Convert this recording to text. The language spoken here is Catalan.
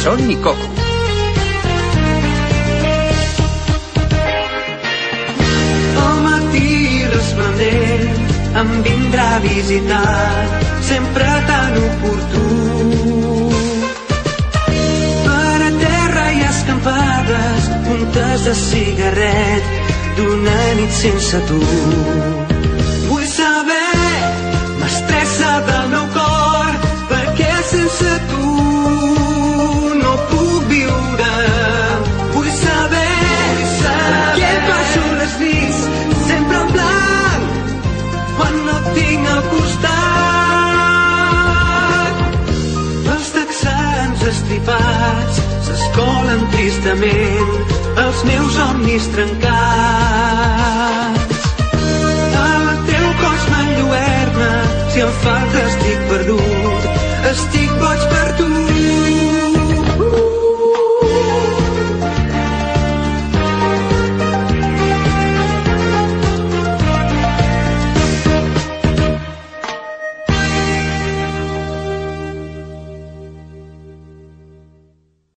Son i Coco. Al matí resplendent em vindrà a visitar, sempre tan oportú. Per a terra hi ha escampades, puntes de cigarret d'una nit sense tu. Vull saber, mestressa del meu cor, perquè sense tu no puc viure. Vull saber per què passo les nits sempre en blanc quan no et tinc al costat. Els texans estripats s'escolen tristament, els meus somnis trencats. El teu cos m'enlluerna, si em falta estic perdut, estic boig per